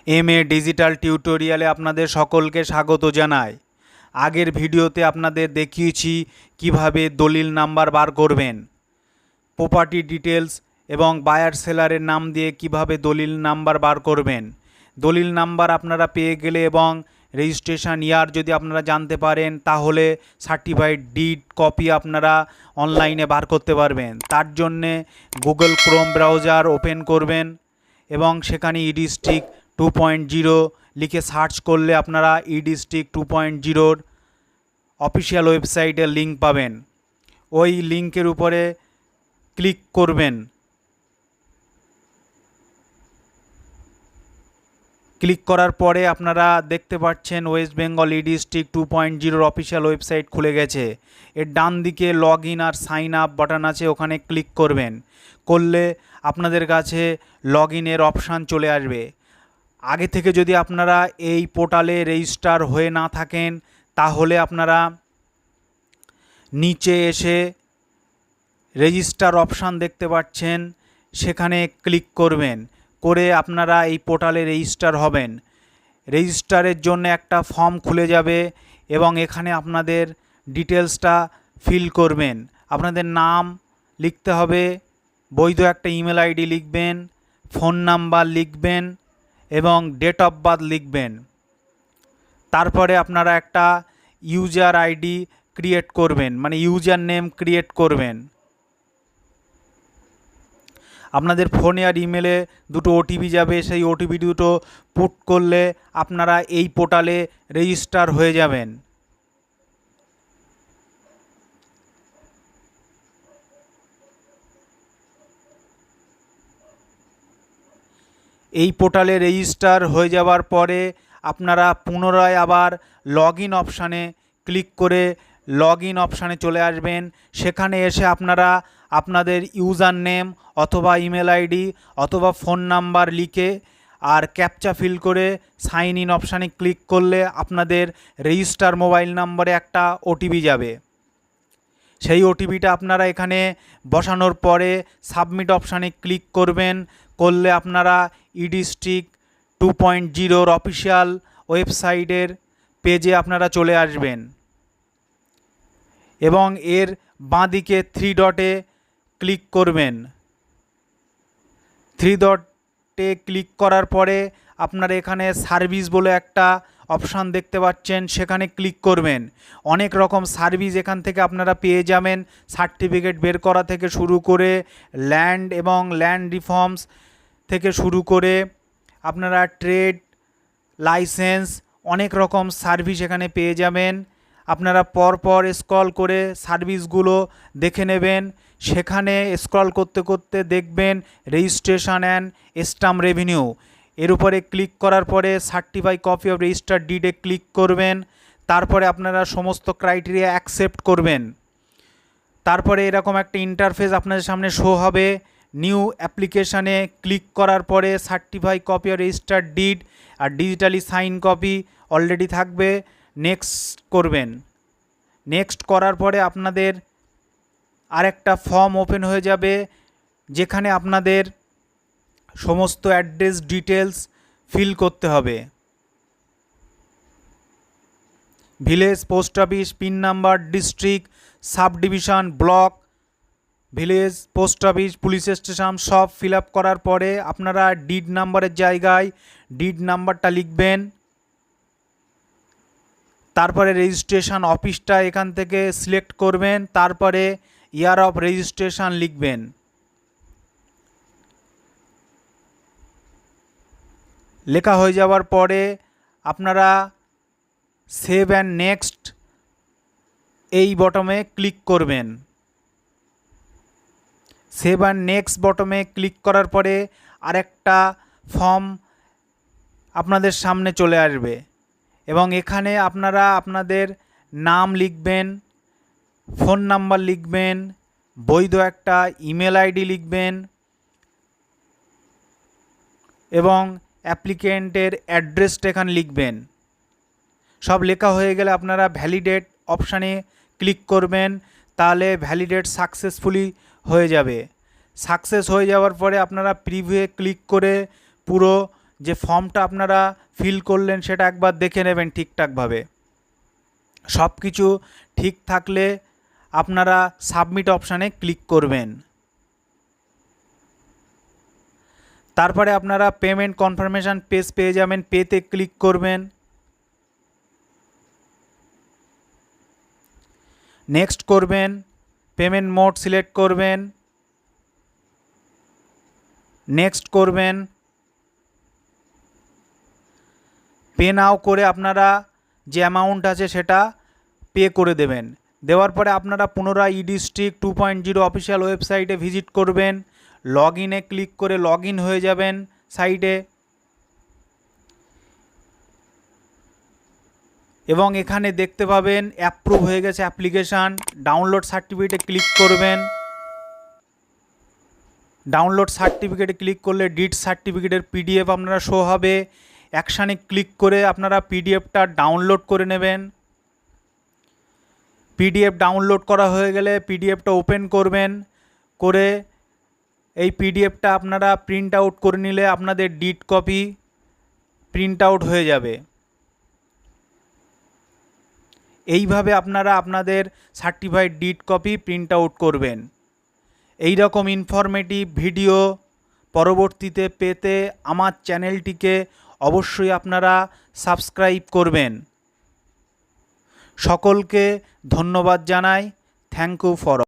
MA digital টিউটোরিয়ালে আপনাদের সকলকে স্বাগত জানাই। আগের ভিডিওতে আপনাদের দেখিয়েছি কিভাবে দলিল নাম্বার বার করবেন, প্রপার্টি ডিটেলস এবং বায়ার সেলারের নাম দিয়ে কিভাবে দলিল নাম্বার বার করবেন। দলিল নাম্বার আপনারা পেয়ে গেলে এবং রেজিস্ট্রেশন ইয়ার যদি আপনারা জানতে পারেন তাহলে সার্টিফাইড ডিড কপি আপনারা অনলাইনে বার করতে পারবেন। তার জন্যে গুগল ক্রোম ব্রাউজার ওপেন করবেন এবং সেখানে ইডিস্ট্রিক্ট 2.0 লিখে সার্চ করলে আপনারা ইডিস্ট্রিক্ট 2.0 অফিসিয়াল ওয়েবসাইটের লিঙ্ক পাবেন। ওই লিঙ্কের উপরে ক্লিক করবেন। ক্লিক করার পরে আপনারা দেখতে পাচ্ছেন West Bengal eDistrict 2.0 official website খুলে গেছে। এর ডান দিকে লগ ইন আর সাইন আপ বাটন আছে, ওখানে ক্লিক করবেন। করলে আপনাদের কাছে লগ ইনের অপশান চলে আসবে। আগে থেকে যদি আপনারা এই পোর্টালে রেজিস্টার হয়ে না থাকেন তাহলে আপনারা নিচে এসে রেজিস্টার অপশান দেখতে পাচ্ছেন, সেখানে ক্লিক করবেন। করে আপনারা এই পোর্টালে রেজিস্টার হবেন। রেজিস্টারের জন্য একটা ফর্ম খুলে যাবে এবং এখানে আপনাদের ডিটেলসটা ফিল করবেন। আপনাদের নাম লিখতে হবে, বৈধ একটা ইমেল আইডি লিখবেন, ফোন নাম্বার লিখবেন এবং ডেট অফ বার্থ লিখবেন। তারপরে আপনারা একটা ইউজার আইডি ক্রিয়েট করবেন, মানে ইউজার নেম ক্রিয়েট করবেন। আপনাদের ফোনে আর ইমেলে দুটো ওটিপি যাবে, সেই ওটিপি দুটো পুট করলে আপনারা এই পোর্টালে রেজিস্টার হয়ে যাবেন। এই পোর্টালে রেজিস্টার হয়ে যাওয়ার পরে আপনারা পুনরায় আবার লগ ইন অপশানে ক্লিক করে লগ ইন অপশানে চলে আসবেন। সেখানে এসে আপনারা আপনাদের ইউজার নেম অথবা ইমেল আইডি অথবা ফোন নাম্বার লিখে আর ক্যাপচা ফিল করে সাইন ইন অপশানে ক্লিক করলে আপনাদের রেজিস্টার মোবাইল নম্বরে একটা ওটিপি যাবে। সেই ওটিপিটা আপনারা এখানে বসানোর পরে সাবমিট অপশানে ক্লিক করবেন। করলে আপনারা ইডিস্ট্রিক্ট 2.0 অফিসিয়াল ওয়েবসাইটের পেজে আপনারা চলে আসবেন এবং এর বাঁদিকে 3 ডটে ক্লিক করবেন। 3 ডটে ক্লিক করার পরে আপনারা এখানে সার্ভিস বলে একটা অপশান দেখতে পাচ্ছেন, সেখানে ক্লিক করবেন। অনেক রকম সার্ভিস এখান থেকে আপনারা পেয়ে যাবেন, সার্টিফিকেট বের করা থেকে শুরু করে ল্যান্ড এবং ল্যান্ড রিফর্মস থেকে শুরু করে আপনারা ট্রেড লাইসেন্স অনেক রকম সার্ভিস এখানে পেয়ে যাবেন। আপনারা পরপর স্ক্রল করে সার্ভিসগুলো দেখে নেবেন। সেখানে স্ক্রল করতে করতে দেখবেন রেজিস্ট্রেশন অ্যান্ড স্ট্যাম্প রেভিনিউ, এর উপরে ক্লিক করার পরে সার্টিফাই কপি অফ রেজিস্টার্ড ডিডে ক্লিক করবেন। তারপরে আপনারা সমস্ত ক্রাইটেরিয়া অ্যাকসেপ্ট করবেন। তারপরে এরকম একটা ইন্টারফেস আপনাদের সামনে শো হবে। নিউ অ্যাপ্লিকেশানে ক্লিক করার পরে certify copy of registered deed আর ডিজিটালি সাইন কপি অলরেডি থাকবে, নেক্সট করবেন। নেক্সট করার পরে আপনাদের আরেকটা ফর্ম ওপেন হয়ে যাবে, যেখানে আপনাদের সমস্ত অ্যাড্রেস ডিটেলস ফিল করতে হবে। Village, post office, pin number, district, sub division, block, village, post office, police station সব ফিল আপ করার পরে আপনারা ডিড নাম্বারের জায়গায় ডিড নাম্বারটা লিখবেন। তারপরে রেজিস্ট্রেশন অফিসটা এখান থেকে সিলেক্ট করবেন। তারপরে ইয়ার অফ রেজিস্ট্রেশন লিখবেন। লেখা হয়ে যাওয়ার পরে আপনারা সেভ অ্যান্ড নেক্সট এই বটমে ক্লিক করবেন। সেভ অ্যান্ড নেক্সট বটমে ক্লিক করার পরে আরেকটা ফর্ম আপনাদের সামনে চলে আসবে এবং এখানে আপনারা আপনাদের নাম লিখবেন, ফোন নাম্বার লিখবেন, বৈধ একটা ইমেল আইডি লিখবেন এবং অ্যাপ্লিকেন্টের অ্যাড্রেসটা এখানে লিখবেন। সব লেখা হয়ে গেলে আপনারা ভ্যালিডেট অপশানে ক্লিক করবেন। তাহলে ভ্যালিডেট সাকসেসফুলি হয়ে যাবে। সাকসেস হয়ে যাওয়ার পরে আপনারা প্রিভিউয়ে ক্লিক করে পুরো যে ফর্মটা আপনারা ফিল করলেন সেটা একবার দেখে নেবেন ঠিকঠাকভাবে। সব কিছু ঠিক থাকলে আপনারা সাবমিট অপশানে ক্লিক করবেন। তারপরে আপনারা পেমেন্ট কনফার্মেশন পেজ পেয়ে যাবেন, পেতে ক্লিক করবেন। নেক্সট করবেন, পেমেন্ট মোড সিলেক্ট করবেন, নেক্সট করবেন। পে নাও করে আপনারা যে অ্যামাউন্ট আছে সেটা পে করে দেবেন। দেওয়ার পরে আপনারা পুনরায় ইডিস্ট্রিক্ট 2.0 অফিসিয়াল ওয়েবসাইটে ভিজিট করবেন, লগ ইনে ক্লিক করে লগ ইন হয়ে যাবেন সাইটে। এবং এখানে দেখতে পাবেন অ্যাপ্রুভ হয়ে গেছে অ্যাপ্লিকেশান। ডাউনলোড সার্টিফিকেটে ক্লিক করবেন। ডাউনলোড সার্টিফিকেটে ক্লিক করলে ডিড সার্টিফিকেটের পিডিএফ আপনারা শো হবে। অ্যাকশানে ক্লিক করে আপনারা পিডিএফটা ডাউনলোড করে নেবেন। পিডিএফ ডাউনলোড করা হয়ে গেলে পিডিএফটা ওপেন করবেন, করে এই পিডিএফটা আপনারা প্রিন্ট আউট করে নিলে আপনাদের ডিড কপি প্রিন্ট আউট হয়ে যাবে। এইভাবে আপনারা আপনাদের certified did copy print out করবেন। এই রকম ইনফরমেটিভ ভিডিও পরবর্তীতে পেতে আমার চ্যানেলটিকে অবশ্যই আপনারা সাবস্ক্রাইব করবেন। সকলকে ধন্যবাদ জানাই। Thank you for